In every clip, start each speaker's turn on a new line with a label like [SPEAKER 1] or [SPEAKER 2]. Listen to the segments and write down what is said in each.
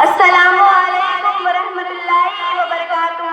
[SPEAKER 1] السلام علیکم ورحمۃ اللہ وبرکاتہ۔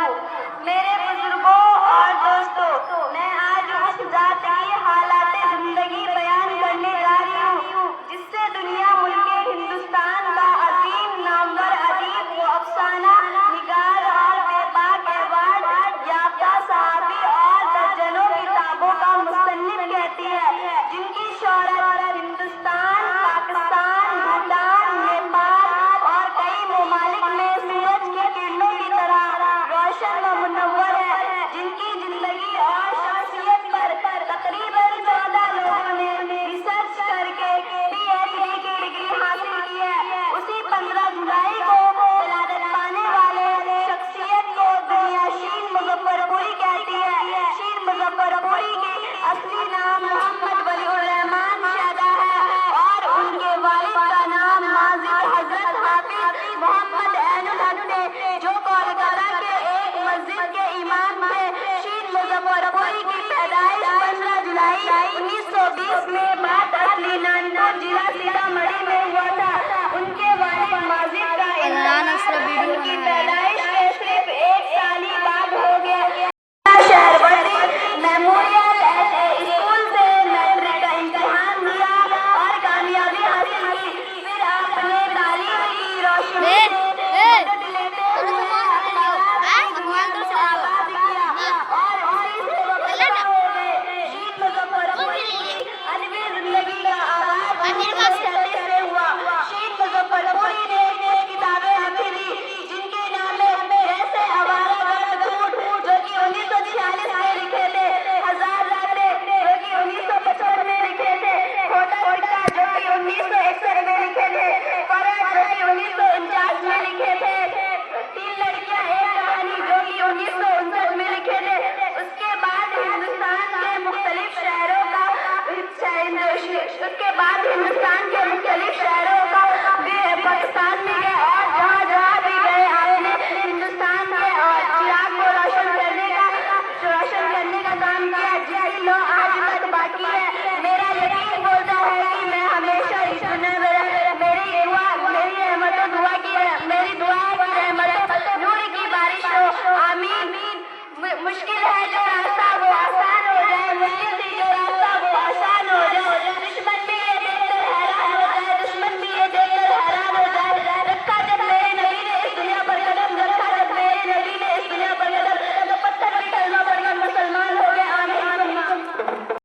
[SPEAKER 1] میرے بزرگوں اور دوستوں، میں آج اس ذات کی حالات زندگی بیان کرنے جا رہی ہوں جس سے دنیا ملک ہندوستان کا عظیم نامور ادیب و افسانہ نگار اور بے باک ایوارڈ یافتہ صحافی اور درجنوں کتابوں کا مصنف کہتی ہے، جن کی شہرت ہندوستان، پاکستان، بھوٹان، نیپال اور کئی ممالک میں سورج کی کرنوں کی طرح روشن و منور ہے، جن کی زندگی اور شخصیت پر تقریباً 14 لوگوں نے ریسرچ کر کے PhD کی ڈگری حاصل کی ہے۔ اسی 15 جولائی کو ولادت پانے والے شخصیت کو دنیا شین مظفر پوری کہتی ہے۔ شین مظفر پوری کی اصلی نام محمد ولی الرحمان شیدا ہے اور ان کے والد کا نام ماجد حضرت حافظ محمد عین الحق تھے، جو کولکاتہ کے ایک مسجد کے امام تھے۔ شین مظفر پوری کی پیدائش 15 جولائی 1920 میں بات اصلی نانپور ضلع سیتامڑھی میں ہوا تھا۔ ان کے والد ماجد کا انتقال ان کی پیدائش کے صرف 1 سال ہی بعد ہو گیا۔ شہروردی میموریل اسکول سے میٹرک کا امتحان دیا اور کامیابی حاصل کی۔ پھر آپ نے تعلیم کی روشنی سے مدد لیتے ہوئے اپنی کو آباد کیا اور اسی سے وابستہ ہو گئے۔ شین مظفر پوری کی ادبی زندگی کا آغاز 1937 سے ہوا۔ شین مظفر پوری نے کتابیں لکھی تھیں جن کے نام ہیں جیسے آوارہ گرد دھوٹ جو کہ 1946 میں لکھے تھے، ہزار راتیں جو کہ 1955 میں لکھے تھے، کھوٹا سکہ جو کہ 1961 میں لکھے تھے، فرح جو کہ 1949 میں لکھے تھے، 3 لڑکیاں ایک کہانی جو کہ 1959 میں لکھے تھے۔ اس کے بعد ہندوستان کے مختلف شہروں کا